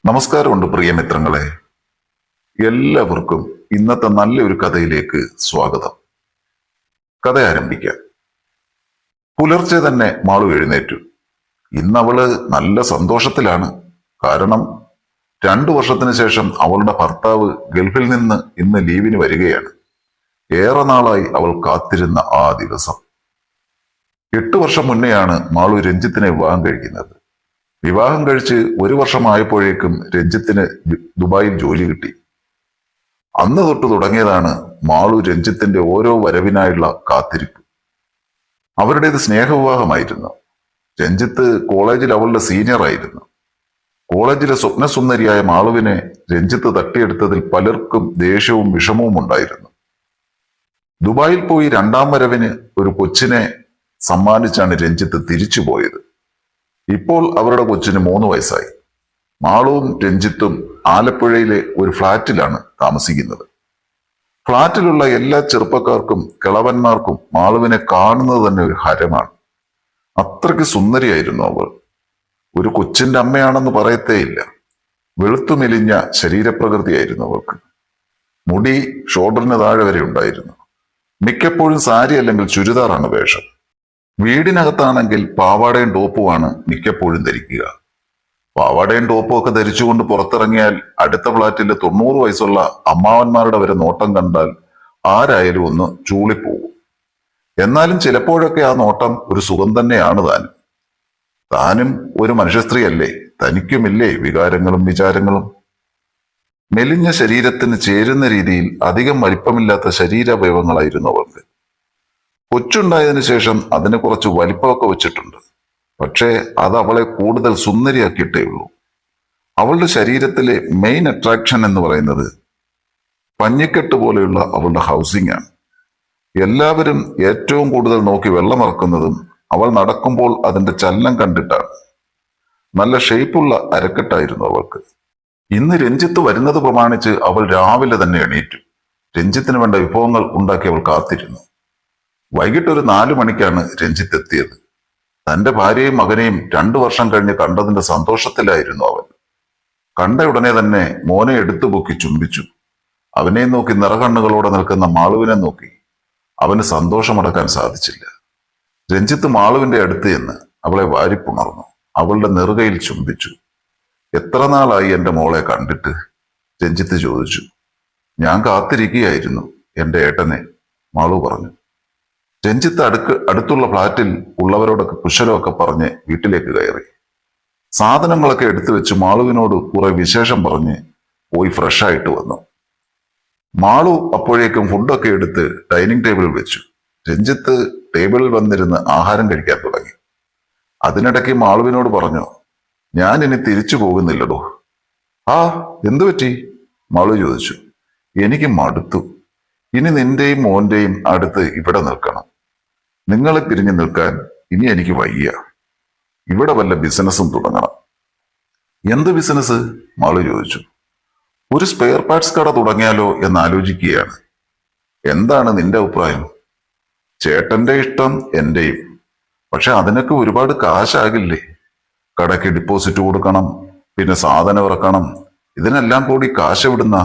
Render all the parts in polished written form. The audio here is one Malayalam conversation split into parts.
നമസ്കാരമുണ്ട് പ്രിയ മിത്രങ്ങളെ. എല്ലാവർക്കും ഇന്നത്തെ നല്ലൊരു കഥയിലേക്ക് സ്വാഗതം. കഥ ആരംഭിക്കാം. പുലർച്ചെ തന്നെ മാളു എഴുന്നേറ്റു. ഇന്ന് അവള് നല്ല സന്തോഷത്തിലാണ്. കാരണം 2 വർഷത്തിന് ശേഷം അവളുടെ ഭർത്താവ് ഗൾഫിൽ നിന്ന് ഇന്ന് ലീവിന് വരികയാണ്. ഏറെ നാളായി അവൾ കാത്തിരുന്ന ആ ദിവസം. 8 വർഷം മുന്നെയാണ് മാളു രഞ്ജിത്തിനെ വിവാഹം കഴിക്കുന്നത്. വിവാഹം കഴിച്ച് 1 വർഷമായപ്പോഴേക്കും രഞ്ജിത്തിന് ദുബായിൽ ജോലി കിട്ടി. അന്ന് തൊട്ട് തുടങ്ങിയതാണ് മാളു രഞ്ജിത്തിന്റെ ഓരോ വരവിനായുള്ള കാത്തിരിപ്പ്. അവരുടേത് സ്നേഹവിവാഹമായിരുന്നു. രഞ്ജിത്ത് കോളേജിൽ അവളുടെ സീനിയർ ആയിരുന്നു. കോളേജിലെ സ്വപ്നസുന്ദരിയായ മാളുവിനെ രഞ്ജിത്ത് തട്ടിയെടുത്തതിൽ പലർക്കും ദേഷ്യവും വിഷമവും ഉണ്ടായിരുന്നു. ദുബായിൽ പോയി 2ാം വരവിന് ഒരു കൊച്ചിനെ സമ്മാനിച്ചാണ് രഞ്ജിത്ത് തിരിച്ചു പോയത്. ഇപ്പോൾ അവരുടെ കൊച്ചിന് 3 വയസ്സായി. മാളുവും രഞ്ജിത്തും ആലപ്പുഴയിലെ ഒരു ഫ്ളാറ്റിലാണ് താമസിക്കുന്നത്. ഫ്ളാറ്റിലുള്ള എല്ലാ ചെറുപ്പക്കാർക്കും കിളവന്മാർക്കും മാളുവിനെ കാണുന്നത് തന്നെ ഒരു ഹരമാണ്. അത്രയ്ക്ക് സുന്ദരിയായിരുന്നു അവൾ. ഒരു കൊച്ചിന്റെ അമ്മയാണെന്ന് പറയത്തേയില്ല. വെളുത്തു മെലിഞ്ഞ ശരീരപ്രകൃതിയായിരുന്നു അവൾക്ക്. മുടി ഷോൾഡറിന് താഴെ വരെ ഉണ്ടായിരുന്നു. മിക്കപ്പോഴും സാരി അല്ലെങ്കിൽ ചുരിദാറാണ് വേഷം. വീടിനകത്താണെങ്കിൽ പാവാടയും ടോപ്പുമാണ് മിക്കപ്പോഴും ധരിക്കുക. പാവാടയും ടോപ്പും ഒക്കെ ധരിച്ചുകൊണ്ട് പുറത്തിറങ്ങിയാൽ അടുത്ത ഫ്ളാറ്റിലെ 90 വയസ്സുള്ള അമ്മാവന്മാരുടെ വരെ നോട്ടം കണ്ടാൽ ആരായാലും ഒന്ന് ചൂളിപ്പോകും. എന്നാലും ചിലപ്പോഴൊക്കെ ആ നോട്ടം ഒരു സുഖം തന്നെയാണ് താനും. താനും ഒരു മനുഷ്യ സ്ത്രീയല്ലേ, തനിക്കുമില്ലേ വികാരങ്ങളും വിചാരങ്ങളും. മെലിഞ്ഞ ശരീരത്തിന് ചേരുന്ന രീതിയിൽ അധികം വലിപ്പമില്ലാത്ത ശരീരാവയവങ്ങളായിരുന്നു അവൾക്ക്. കൊച്ചുണ്ടായതിനു ശേഷം അതിന് കുറച്ച് വലിപ്പമൊക്കെ വെച്ചിട്ടുണ്ട്. പക്ഷേ അത് അവളെ കൂടുതൽ സുന്ദരിയാക്കിയിട്ടേ ഉള്ളൂ. അവളുടെ ശരീരത്തിലെ മെയിൻ അട്രാക്ഷൻ എന്ന് പറയുന്നത് പഞ്ഞിക്കെട്ട് പോലെയുള്ള അവളുടെ ഹൗസിംഗ് ആണ്. എല്ലാവരും ഏറ്റവും കൂടുതൽ നോക്കി വെള്ളമിറക്കുന്നതും അവൾ നടക്കുമ്പോൾ അതിന്റെ ചലനം കണ്ടിട്ടാണ്. നല്ല ഷേപ്പുള്ള അരക്കെട്ടായിരുന്നു അവൾക്ക്. ഇന്ന് രഞ്ജിത്ത് വരുന്നത് പ്രമാണിച്ച് അവൾ രാവിലെ തന്നെ എണീറ്റു. രഞ്ജിത്തിന് വേണ്ട വിഭവങ്ങൾ ഉണ്ടാക്കി അവൾ കാത്തിരുന്നു. വൈകിട്ട് ഒരു 4 മണിക്കാണ് രഞ്ജിത്ത് എത്തിയത്. തന്റെ ഭാര്യയും മകനെയും 2 വർഷം കഴിഞ്ഞ് കണ്ടതിന്റെ സന്തോഷത്തിലായിരുന്നു അവൻ. കണ്ട ഉടനെ തന്നെ മോനെ എടുത്തു പൊക്കി ചുംബിച്ചു. അവനെ നോക്കി നിറകണ്ണുകളോടെ നിൽക്കുന്ന മാളുവിനെ നോക്കി അവന് സന്തോഷമടക്കാൻ സാധിച്ചില്ല. രഞ്ജിത്ത് മാളുവിന്റെ അടുത്ത് എന്ന് അവളെ വാരിപ്പുണർന്നു. അവളുടെ നെറുകയിൽ ചുംബിച്ചു. എത്ര നാളായി എന്റെ മോളെ കണ്ടിട്ട്? രഞ്ജിത്ത് ചോദിച്ചു. ഞാൻ കാത്തിരിക്കുകയായിരുന്നു എന്റെ ഏട്ടനെ, മാളു പറഞ്ഞു. രഞ്ജിത്ത് അടുത്തുള്ള ഫ്ളാറ്റിൽ ഉള്ളവരോടൊക്കെ കുശലമൊക്കെ പറഞ്ഞ് വീട്ടിലേക്ക് കയറി. സാധനങ്ങളൊക്കെ എടുത്തു വെച്ച് മാളുവിനോട് കുറെ വിശേഷം പറഞ്ഞ് പോയി ഫ്രഷായിട്ട് വന്നു. മാളു അപ്പോഴേക്കും ഫുഡൊക്കെ എടുത്ത് ഡൈനിങ് ടേബിളിൽ വെച്ചു. രഞ്ജിത്ത് ടേബിളിൽ വന്നിരുന്ന് ആഹാരം കഴിക്കാൻ തുടങ്ങി. അതിനിടയ്ക്ക് മാളുവിനോട് പറഞ്ഞു, ഞാൻ ഇനി തിരിച്ചു പോകുന്നില്ലടോ. ആ, എന്തു പറ്റി? മാളു ചോദിച്ചു. എനിക്ക് മടുത്തു. ഇനി നിന്റെയും മോന്റെയും അടുത്ത് ഇവിടെ നിൽക്കണം. നിങ്ങളെ പിരിഞ്ഞു നിൽക്കാൻ ഇനി എനിക്ക് വയ്യ. ഇവിടെ വല്ല ബിസിനസ്സും തുടങ്ങണം. എന്ത് ബിസിനസ്? മാളു ചോദിച്ചു. ഒരു സ്പെയർ പാർട്സ് കട തുടങ്ങിയാലോ എന്ന് ആലോചിക്കുകയാണ്. എന്താണ് നിന്റെ അഭിപ്രായം? ചേട്ടന്റെ ഇഷ്ടം എന്റെയും. പക്ഷെ അതിനൊക്കെ ഒരുപാട് കാശാകില്ലേ? കടയ്ക്ക് ഡിപ്പോസിറ്റ് കൊടുക്കണം, പിന്നെ സാധനം ഇറക്കണം. ഇതിനെല്ലാം കൂടി കാശ് എവിടുന്ന?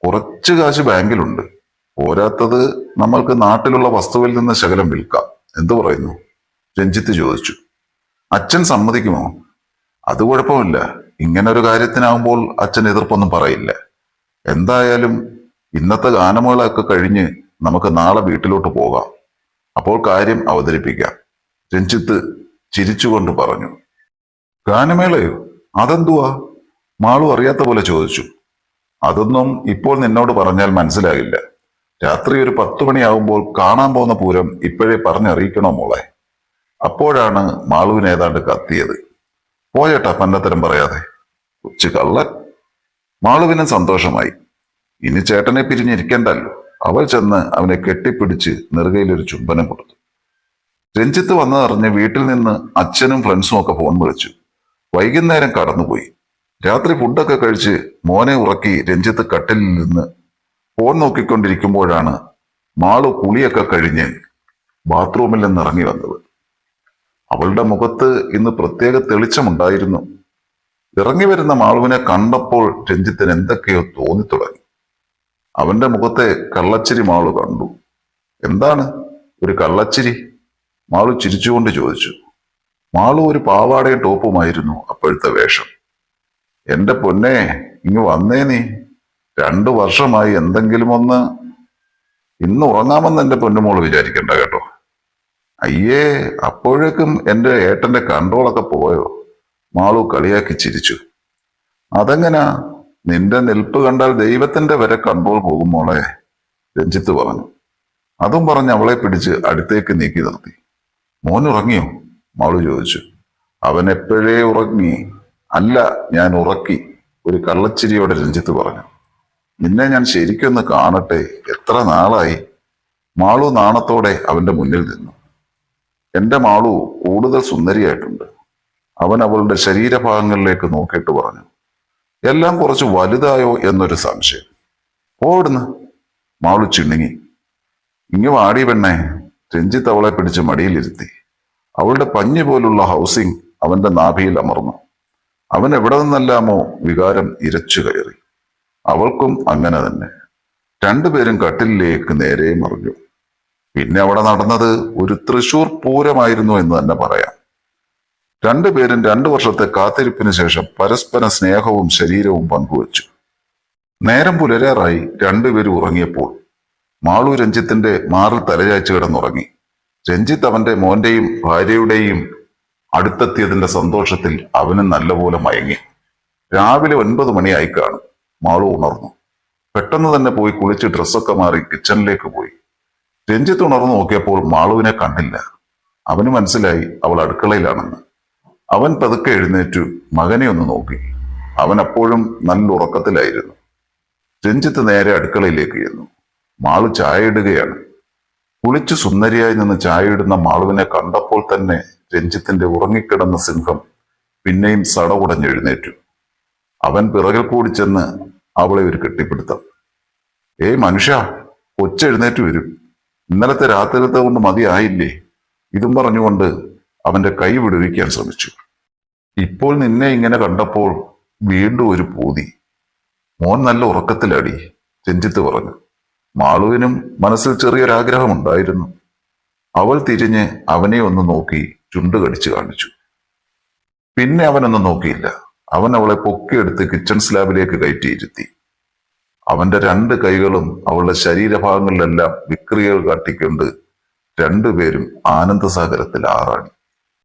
കുറച്ച് കാശ് ബാങ്കിലുണ്ട്. പോരാത്തത് നമ്മൾക്ക് നാട്ടിലുള്ള വസ്തുവിൽ നിന്ന് ശകലം വിൽക്കാം. എന്തു പറയുന്നു? രഞ്ജിത്ത് ചോദിച്ചു. അച്ഛൻ സമ്മതിക്കുമോ? അത് കുഴപ്പമില്ല. ഇങ്ങനെ ഒരു കാര്യത്തിനാവുമ്പോൾ അച്ഛൻ എതിർപ്പൊന്നും പറയില്ല. എന്തായാലും ഇന്നത്തെ ഗാനമേളയൊക്കെ കഴിഞ്ഞ് നമുക്ക് നാളെ വീട്ടിലോട്ട് പോകാം. അപ്പോൾ കാര്യം അവതരിപ്പിക്കാം. രഞ്ജിത്ത് ചിരിച്ചുകൊണ്ട് പറഞ്ഞു. ഗാനമേളയോ? അതെന്തുവാ? മാളു അറിയാത്ത പോലെ ചോദിച്ചു. അതൊന്നും ഇപ്പോൾ നിന്നോട് പറഞ്ഞാൽ മനസ്സിലാകില്ല. രാത്രി ഒരു 10 മണിയാവുമ്പോൾ കാണാൻ പോകുന്ന പൂരം ഇപ്പോഴേ പറഞ്ഞറിയിക്കണോ മോളെ? അപ്പോഴാണ് മാളുവിന് ഏതാണ്ട് കത്തിയത്. പോയേട്ടാ, പന്നത്തരം പറയാതെ. കൊച്ചു കള്ളൻ. മാളുവിന് സന്തോഷമായി. ഇനി ചേട്ടനെ പിരിഞ്ഞിരിക്കണ്ടല്ലോ. അവൾ ചെന്ന് അവനെ കെട്ടിപ്പിടിച്ച് നെറുകയിലൊരു ചുംബനം കൊടുത്തു. രഞ്ജിത്ത് വന്നതറിഞ്ഞ് വീട്ടിൽ നിന്ന് അച്ഛനും ഫ്രണ്ട്സും ഒക്കെ ഫോൺ വിളിച്ചു. വൈകുന്നേരം കടന്നുപോയി. രാത്രി ഫുഡൊക്കെ കഴിച്ച് മോനെ ഉറക്കി രഞ്ജിത്ത് കട്ടിലിൽ നിന്ന് ഫോൺ നോക്കിക്കൊണ്ടിരിക്കുമ്പോഴാണ് മാളു കുളിയൊക്കെ കഴിഞ്ഞ് ബാത്റൂമിൽ നിന്ന് ഇറങ്ങി വന്നത്. അവളുടെ മുഖത്ത് ഇന്ന് പ്രത്യേക തെളിച്ചമുണ്ടായിരുന്നു. ഇറങ്ങി വരുന്ന മാളുവിനെ കണ്ടപ്പോൾ രഞ്ജിത്തിന് എന്തൊക്കെയോ തോന്നിത്തുടങ്ങി. അവന്റെ മുഖത്തെ കള്ളച്ചിരി മാളു കണ്ടു. എന്താണ് ഒരു കള്ളച്ചിരി? മാളു ചിരിച്ചുകൊണ്ട് ചോദിച്ചു. മാളു ഒരു പാവാടയും ടോപ്പുമായിരുന്നു അപ്പോഴത്തെ വേഷം. എന്റെ പൊന്നെ, ഇങ്ങ് വന്നേ നീ. 2 വർഷമായി എന്തെങ്കിലും ഒന്ന്. ഇന്ന് ഉറങ്ങാമെന്ന് എന്റെ പൊന്നുമോള് വിചാരിക്കണ്ട കേട്ടോ. അയ്യേ, അപ്പോഴേക്കും എന്റെ ഏട്ടന്റെ കൺട്രോളൊക്കെ പോയോ? മാളു കളിയാക്കി ചിരിച്ചു. അതെങ്ങനാ? നിന്റെ നിൽപ്പ് കണ്ടാൽ ദൈവത്തിന്റെ വരെ കൺട്രോൾ പോകും മോളെ, രഞ്ജിത്ത് പറഞ്ഞു. അതും പറഞ്ഞ് അവളെ പിടിച്ച് അടുത്തേക്ക് നീക്കി നിർത്തി. മോൻ ഉറങ്ങിയോ? മാളു ചോദിച്ചു. അവൻ എപ്പോഴേ ഉറങ്ങി. അല്ല, ഞാൻ ഉറക്കി, ഒരു കള്ളച്ചിരിയോടെ രഞ്ജിത്ത് പറഞ്ഞു. നിന്നെ ഞാൻ ശരിക്കൊന്ന് കാണട്ടെ, എത്ര നാളായി. മാളു നാണത്തോടെ അവന്റെ മുന്നിൽ നിന്നു. എന്റെ മാളു കൂടുതൽ സുന്ദരിയായിട്ടുണ്ട്. അവൻ അവളുടെ ശരീരഭാഗങ്ങളിലേക്ക് നോക്കിയിട്ട് പറഞ്ഞു. എല്ലാം കുറച്ച് വലുതായോ എന്നൊരു സംശയം. ഓടുന്നു. മാളു ചിണുങ്ങി. ഇങ്ങ് വാടി പെണ്ണെ. രഞ്ജിത്ത് അവളെ പിടിച്ച് മടിയിലിരുത്തി. അവളുടെ പഞ്ഞി പോലുള്ള ഹൗസിംഗ് അവന്റെ നാഭിയിൽ അമർന്നു. അവൻ എവിടെ നിന്നെല്ലാമോ വികാരം ഇരച്ചു കയറി. അവൾക്കും അങ്ങനെ തന്നെ. രണ്ടുപേരും കട്ടിലിലേക്ക് നേരെ മറിഞ്ഞു. പിന്നെ അവിടെ നടന്നത് ഒരു തൃശൂർ പൂരമായിരുന്നു എന്ന് തന്നെ പറയാം. രണ്ടുപേരും 2 വർഷത്തെ കാത്തിരിപ്പിന് ശേഷം പരസ്പര സ്നേഹവും ശരീരവും പങ്കുവച്ചു. നേരം പുലരാറായി. രണ്ടുപേരും ഉറങ്ങിയപ്പോൾ മാളു രഞ്ജിത്തിന്റെ മാറിൽ തലചായ്ച്ചു കിടന്നുറങ്ങി. രഞ്ജിത്ത് അവന്റെ മോന്റെയും ഭാര്യയുടെയും അടുത്തെത്തിയതിന്റെ സന്തോഷത്തിൽ അവനും നല്ലപോലെ മയങ്ങി. രാവിലെ 9 മണിയായി കാണും. മാളു ഉണർന്നു. പെട്ടെന്ന് തന്നെ പോയി കുളിച്ച് ഡ്രസ്സൊക്കെ മാറി കിച്ചണിലേക്ക് പോയി. രഞ്ജിത്ത് ഉണർന്നു നോക്കിയപ്പോൾ മാളുവിനെ കണ്ടില്ല. അവന് മനസ്സിലായി അവൾ അടുക്കളയിലാണെന്ന്. അവൻ പതുക്കെ എഴുന്നേറ്റു മകനെ ഒന്ന് നോക്കി. അവൻ അപ്പോഴും നല്ല ഉറക്കത്തിലായിരുന്നു. രഞ്ജിത്ത് നേരെ അടുക്കളയിലേക്ക് ചെന്നു. മാളു ചായ ഇടുകയാണ്. കുളിച്ചു സുന്ദരിയായി നിന്ന് ചായ ഇടുന്ന മാളുവിനെ കണ്ടപ്പോൾ തന്നെ രഞ്ജിത്തിന്റെ ഉറങ്ങിക്കിടന്ന സിംഹം പിന്നെയും സടകുടഞ്ഞെഴുന്നേറ്റു. അവൻ പിറകിൽ കൂടി ചെന്ന് അവളെ ഒരു കെട്ടിപ്പിടുത്തം. ഏയ് മനുഷ്യ, കൊച്ചെഴുന്നേറ്റ് വരും. ഇന്നലത്തെ രാത്രിയിലത്തെ കൊണ്ട് മതിയായില്ലേ? ഇതും പറഞ്ഞുകൊണ്ട് അവന്റെ കൈ വിടുവിക്കാൻ ശ്രമിച്ചു. ഇപ്പോൾ നിന്നെ ഇങ്ങനെ കണ്ടപ്പോൾ വീണ്ടും ഒരു പൂതി. മോൻ നല്ല ഉറക്കത്തിലാടി, രഞ്ജിത്ത് പറഞ്ഞു. മാളുവിനും മനസ്സിൽ ചെറിയൊരാഗ്രഹമുണ്ടായിരുന്നു. അവൾ തിരിഞ്ഞ് അവനെ ഒന്ന് നോക്കി ചുണ്ടു കടിച്ചു കാണിച്ചു. പിന്നെ അവനൊന്നും നോക്കിയില്ല. അവൻ അവളെ പൊക്കിയെടുത്ത് കിച്ചൺ സ്ലാബിലേക്ക് കയറ്റിയിരുത്തി. അവന്റെ 2 കൈകളും അവളുടെ ശരീരഭാഗങ്ങളിലെല്ലാം വിക്രിയകൾ കാട്ടിക്കൊണ്ട് രണ്ടുപേരും ആനന്ദസാഗരത്തിൽ ആറാടി.